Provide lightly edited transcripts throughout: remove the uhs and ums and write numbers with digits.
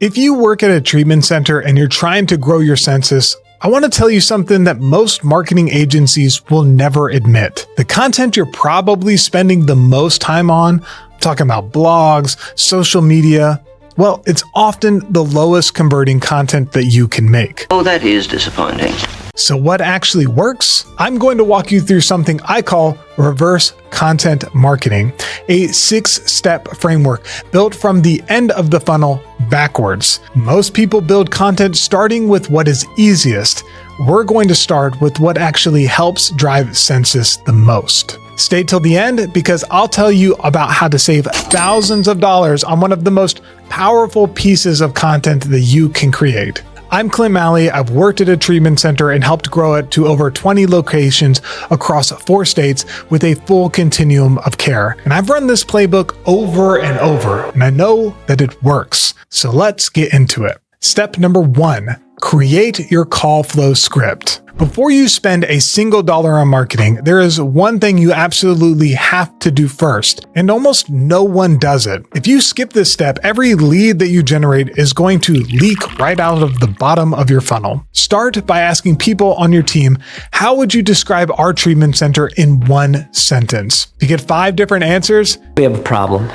If you work at a treatment center and you're trying to grow your census, I want to tell you something that most marketing agencies will never admit. The content you're probably spending the most time on, talking about blogs, social media, well, it's often the lowest converting content that you can make. Oh, that is disappointing. So what actually works? I'm going to walk you through something I call reverse content marketing, a 6-step framework built from the end of the funnel backwards. Most people build content starting with what is easiest. We're going to start with what actually helps drive census the most. Stay till the end because I'll tell you about how to save thousands of dollars on one of the most powerful pieces of content that you can create. I'm Clint Malley. I've worked at a treatment center and helped grow it to over 20 locations across 4 states with a full continuum of care. And I've run this playbook over and over, and I know that it works. So let's get into it. Step number 1, create your call flow script. Before you spend a single dollar on marketing, there is one thing you absolutely have to do first, and almost no one does it. If you skip this step, every lead that you generate is going to leak right out of the bottom of your funnel. Start by asking people on your team, how would you describe our treatment center in 1 sentence? If you get 5 different answers, We have a problem.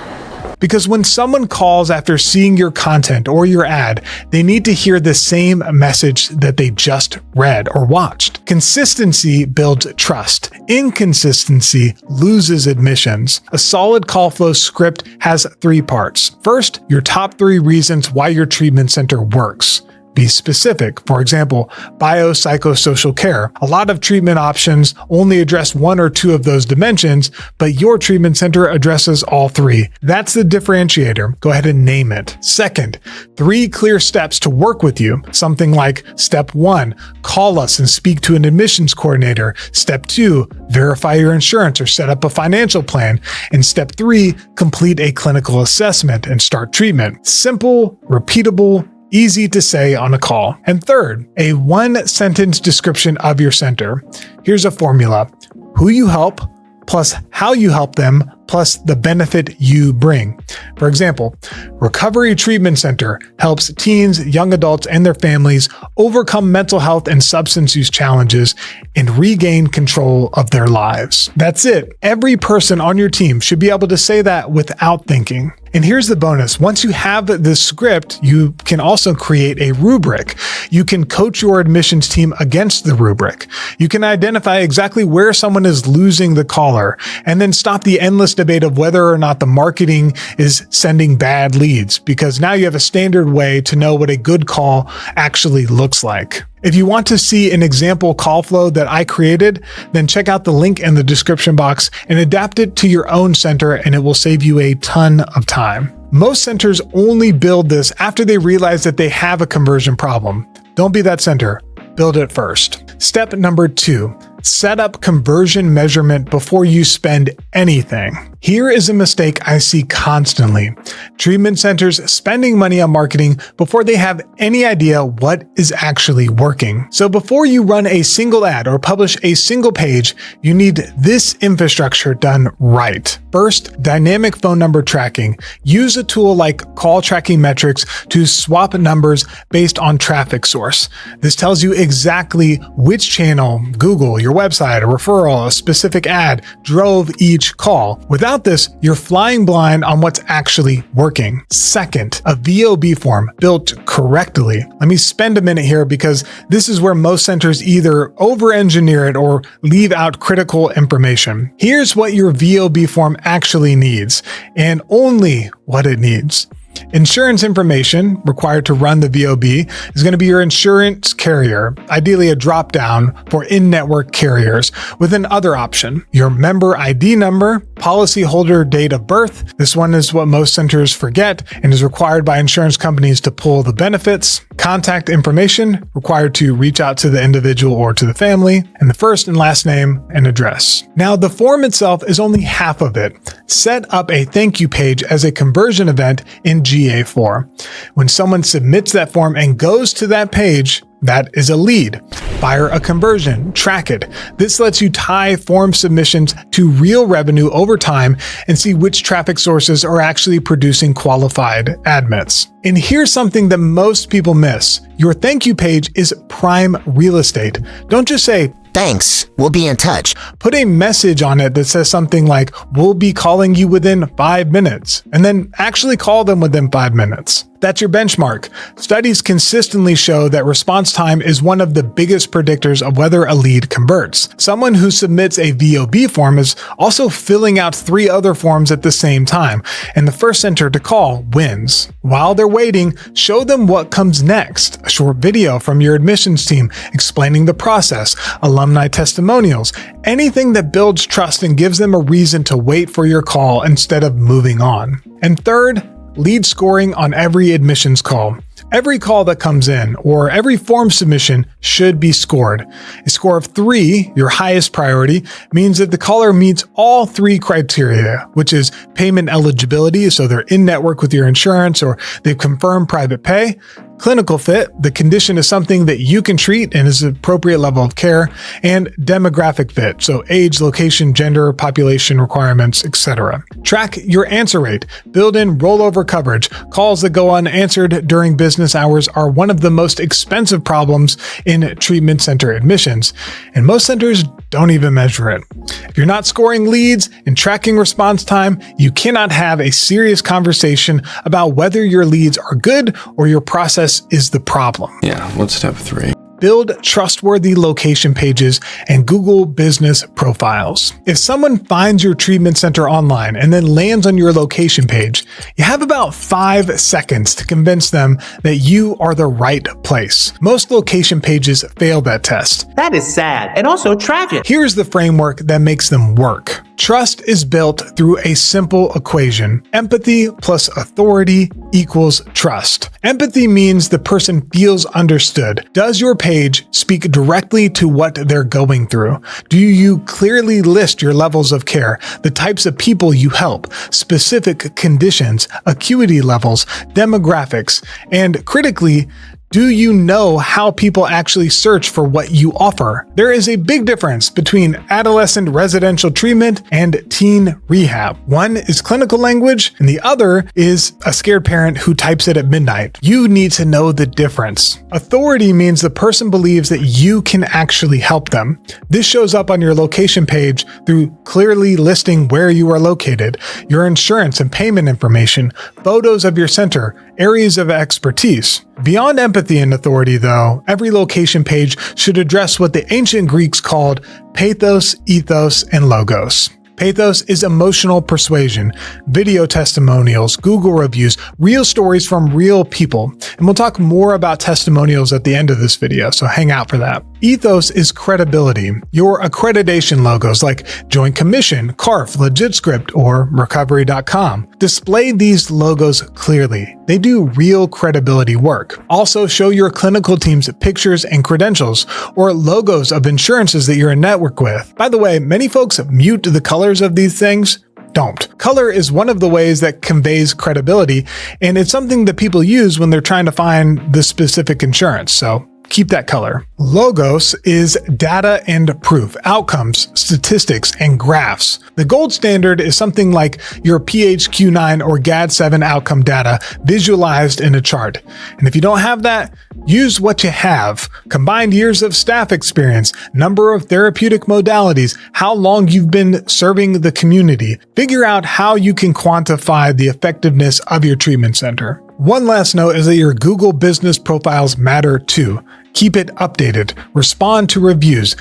because when someone calls after seeing your content or your ad, they need to hear the same message that they just read or watched. Consistency builds trust. Inconsistency loses admissions. A solid call flow script has 3 parts. First, your top 3 reasons why your treatment center works. Be specific. For example, biopsychosocial care. A lot of treatment options only address 1 or 2 of those dimensions, but your treatment center addresses all 3. That's the differentiator. Go ahead and name it. Second, 3 clear steps to work with you. Something like step 1, call us and speak to an admissions coordinator. Step 2, verify your insurance or set up a financial plan. And step 3, complete a clinical assessment and start treatment. Simple, repeatable, easy to say on a call. And third, a 1-sentence description of your center. Here's a formula. Who you help, plus how you help them, plus the benefit you bring. For example, Recovery Treatment Center helps teens, young adults, and their families overcome mental health and substance use challenges and regain control of their lives. That's it. Every person on your team should be able to say that without thinking. And here's the bonus. Once you have the script, you can also create a rubric. You can coach your admissions team against the rubric. You can identify exactly where someone is losing the caller and then stop the endless debate of whether or not the marketing is sending bad leads, because now you have a standard way to know what a good call actually looks like. If you want to see an example call flow that I created, then check out the link in the description box and adapt it to your own center, and it will save you a ton of time. Most centers only build this after they realize that they have a conversion problem. Don't be that center. Build it first. Step number 2, set up conversion measurement before you spend anything. Here is a mistake I see constantly. Treatment centers spending money on marketing before they have any idea what is actually working. So before you run a single ad or publish a single page, you need this infrastructure done right. First, dynamic phone number tracking. Use a tool like Call Tracking Metrics to swap numbers based on traffic source. This tells you exactly which channel, Google, your website, a referral, a specific ad, drove each call. Without this, you're flying blind on what's actually working. Second, a VOB form built correctly. Let me spend a minute here because this is where most centers either over-engineer it or leave out critical information. Here's what your VOB form actually needs, and only what it needs. Insurance information required to run the VOB is going to be your insurance carrier, ideally a drop-down for in-network carriers with an other option. Your member ID number, policyholder date of birth. This one is what most centers forget and is required by insurance companies to pull the benefits. Contact information required to reach out to the individual or to the family, and the first and last name and address. Now, the form itself is only half of it. Set up a thank you page as a conversion event and GA4. When someone submits that form and goes to that page, that is a lead. Fire a conversion, track it. This lets you tie form submissions to real revenue over time and see which traffic sources are actually producing qualified admits. And here's something that most people miss. Your thank you page is prime real estate. Don't just say, "Thanks, we'll be in touch." Put a message on it that says something like, "We'll be calling you within 5 minutes," and then actually call them within 5 minutes. That's your benchmark. Studies consistently show that response time is one of the biggest predictors of whether a lead converts. Someone who submits a VOB form is also filling out 3 other forms at the same time, and the first center to call wins. While they're waiting, show them what comes next. A short video from your admissions team explaining the process, alumni testimonials, anything that builds trust and gives them a reason to wait for your call instead of moving on. And third, lead scoring on every admissions call. Every call that comes in or every form submission should be scored. A score of 3, your highest priority, means that the caller meets all 3 criteria, which is payment eligibility, so they're in network with your insurance or they've confirmed private pay. Clinical fit, the condition is something that you can treat and is an appropriate level of care, and demographic fit, so age, location, gender, population requirements, etc. Track your answer rate. Build in rollover coverage. Calls that go unanswered during business hours are one of the most expensive problems in treatment center admissions, and most centers don't even measure it. If you're not scoring leads and tracking response time, you cannot have a serious conversation about whether your leads are good or your process is the problem. Yeah, what's step 3? Build trustworthy location pages and Google business profiles. If someone finds your treatment center online and then lands on your location page, you have about 5 seconds to convince them that you are the right place. Most location pages fail that test. That is sad and also tragic. Here's the framework that makes them work. Trust is built through a simple equation. Empathy plus authority equals trust. Empathy means the person feels understood. Does your page speak directly to what they're going through? Do you clearly list your levels of care, the types of people you help, specific conditions, acuity levels, demographics, and critically, do you know how people actually search for what you offer? There is a big difference between adolescent residential treatment and teen rehab. One is clinical language, and the other is a scared parent who types it at midnight. You need to know the difference. Authority means the person believes that you can actually help them. This shows up on your location page through clearly listing where you are located, your insurance and payment information, photos of your center, areas of expertise. Beyond empathy and authority, though, every location page should address what the ancient Greeks called pathos, ethos, and logos. Pathos is emotional persuasion, video testimonials, Google reviews, real stories from real people. And we'll talk more about testimonials at the end of this video, so hang out for that. Ethos is credibility. Your accreditation logos like Joint Commission, CARF, LegitScript, or Recovery.com. Display these logos clearly. They do real credibility work. Also show your clinical team's pictures and credentials, or logos of insurances that you're in network with. By the way, many folks mute the colors of these things. Don't. Color is one of the ways that conveys credibility, and it's something that people use when they're trying to find the specific insurance, so keep that color. Logos is data and proof, outcomes, statistics, and graphs. The gold standard is something like your PHQ-9 or GAD-7 outcome data visualized in a chart. And if you don't have that, use what you have. Combined years of staff experience, number of therapeutic modalities, how long you've been serving the community. Figure out how you can quantify the effectiveness of your treatment center. One last note is that your Google business profiles matter too. Keep it updated, respond to reviews,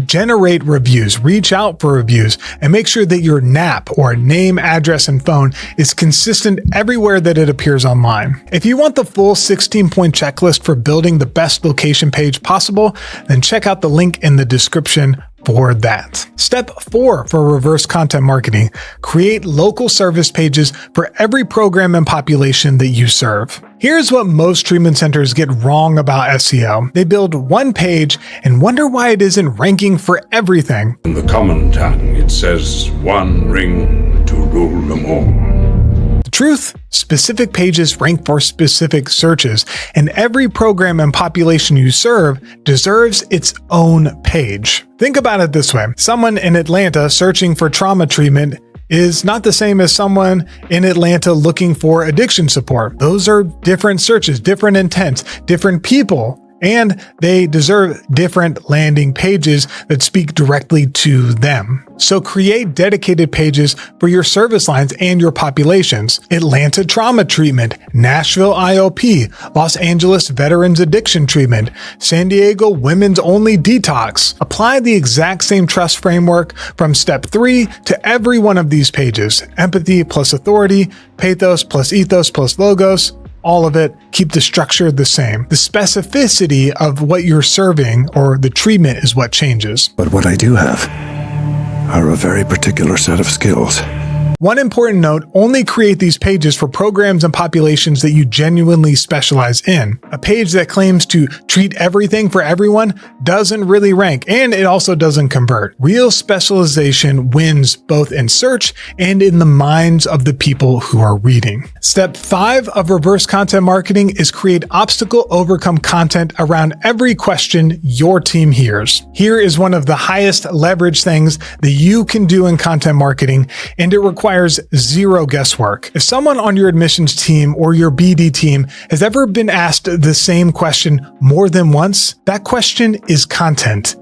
generate reviews, reach out for reviews, and make sure that your NAP or name, address, and phone is consistent everywhere that it appears online. If you want the full 16-point checklist for building the best location page possible, then check out the link in the description for that. Step 4 for reverse content marketing: create local service pages for every program and population that you serve. Here's what most treatment centers get wrong about SEO. They build one page and wonder why it isn't ranking for everything. In the common tongue, it says, "One ring to rule them all." The truth? Specific pages rank for specific searches, and every program and population you serve deserves its own page. Think about it this way. Someone in Atlanta searching for trauma treatment is not the same as someone in Atlanta looking for addiction support. Those are different searches, different intents, different people, and they deserve different landing pages that speak directly to them. So create dedicated pages for your service lines and your populations. Atlanta Trauma Treatment, Nashville IOP, Los Angeles Veterans Addiction Treatment, San Diego Women's Only Detox. Apply the exact same trust framework from step 3 to every one of these pages. Empathy plus authority, pathos plus ethos plus logos. All of it, keep the structure the same. The specificity of what you're serving or the treatment is what changes. But what I do have are a very particular set of skills. One important note, only create these pages for programs and populations that you genuinely specialize in. A page that claims to treat everything for everyone doesn't really rank, and it also doesn't convert. Real specialization wins both in search and in the minds of the people who are reading. Step 5 of reverse content marketing is create obstacle overcome content around every question your team hears. Here is one of the highest leverage things that you can do in content marketing, and it requires zero guesswork. If someone on your admissions team or your BD team has ever been asked the same question more than once, that question is content.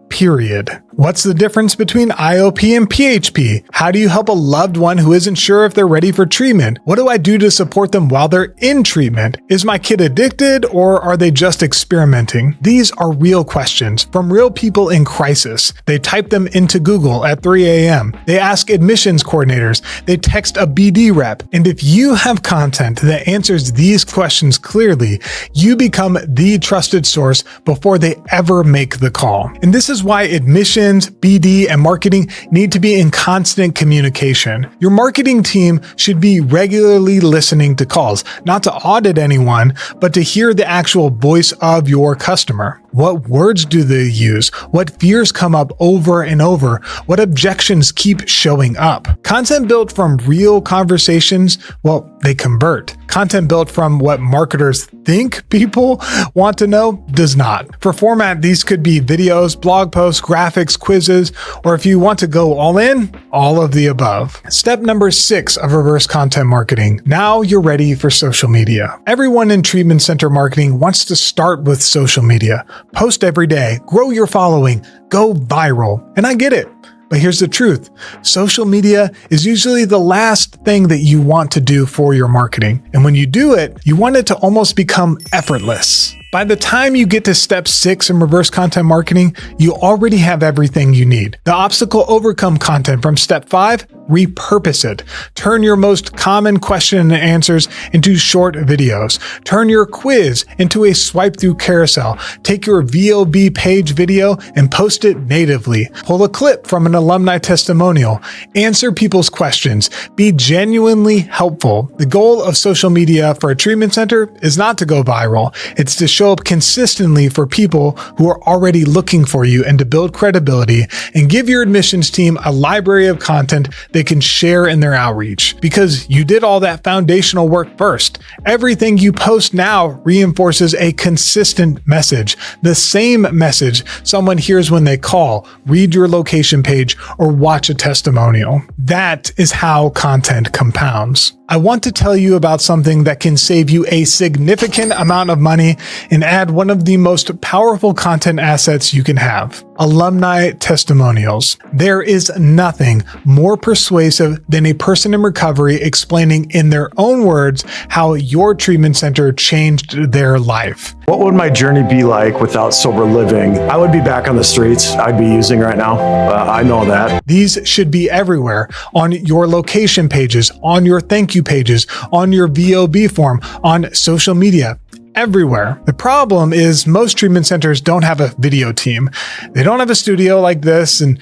Period. What's the difference between IOP and PHP? How do you help a loved one who isn't sure if they're ready for treatment? What do I do to support them while they're in treatment? Is my kid addicted or are they just experimenting? These are real questions from real people in crisis. They type them into Google at 3 a.m. They ask admissions coordinators. They text a BD rep. And if you have content that answers these questions clearly, you become the trusted source before they ever make the call. And this is why admissions, BD, and marketing need to be in constant communication. Your marketing team should be regularly listening to calls, not to audit anyone, but to hear the actual voice of your customer. What words do they use? What fears come up over and over? What objections keep showing up? Content built from real conversations, well, they convert. Content built from what marketers think people want to know does not. For format, these could be videos, blog posts, graphics, quizzes, or if you want to go all in, all of the above. Step number 6 of reverse content marketing. Now you're ready for social media. Everyone in treatment center marketing wants to start with social media. Post every day, grow your following, go viral. And I get it. But here's the truth. Social media is usually the last thing that you want to do for your marketing. And when you do it, you want it to almost become effortless. By the time you get to step 6 in reverse content marketing, you already have everything you need. The obstacle overcome content from step 5, repurpose it. Turn your most common question and answers into short videos. Turn your quiz into a swipe through carousel. Take your VOB page video and post it natively. Pull a clip from an alumni testimonial. Answer people's questions. Be genuinely helpful. The goal of social media for a treatment center is not to go viral. It's to show up consistently for people who are already looking for you and to build credibility and give your admissions team a library of content they can share in their outreach. Because you did all that foundational work first. Everything you post now reinforces a consistent message, the same message someone hears when they call, read your location page, or watch a testimonial. That is how content compounds. I want to tell you about something that can save you a significant amount of money and add one of the most powerful content assets you can have: alumni testimonials. There is nothing more persuasive than a person in recovery explaining in their own words how your treatment center changed their life. What would my journey be like without sober living? I would be back on the streets. I'd be using right now. I know that. These should be everywhere, on your location pages, on your thank you pages, on your VOB form, on social media. Everywhere. The problem is most treatment centers don't have a video team. They don't have a studio like this, and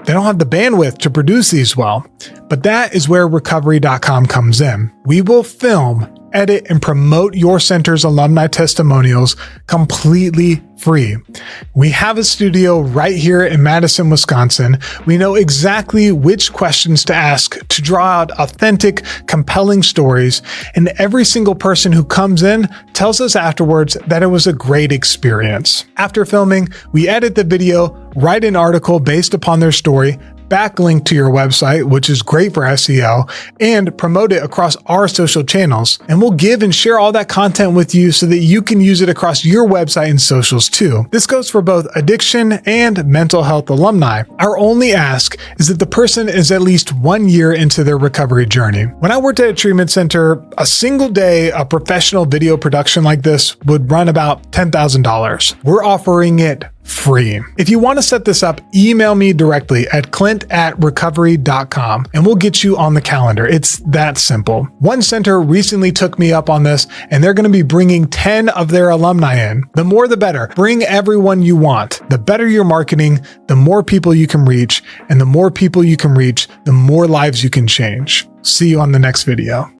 they don't have the bandwidth to produce these well. But that is where recovery.com comes in. We will film edit, and promote your center's alumni testimonials completely free. We have a studio right here in Madison, Wisconsin. We know exactly which questions to ask to draw out authentic, compelling stories, and every single person who comes in tells us afterwards that it was a great experience. After filming, we edit the video, write an article based upon their story, backlink to your website, which is great for SEO, and promote it across our social channels. And we'll give and share all that content with you so that you can use it across your website and socials too. This goes for both addiction and mental health alumni. Our only ask is that the person is at least 1 year into their recovery journey. When I worked at a treatment center, a single day of professional video production like this would run about $10,000. We're offering it free. If you want to set this up, email me directly at clint@recovery.com and we'll get you on the calendar. It's that simple. One center recently took me up on this and they're going to be bringing 10 of their alumni in. The more the better. Bring everyone you want. The better your marketing, the more people you can reach, and the more people you can reach, the more lives you can change. See you on the next video.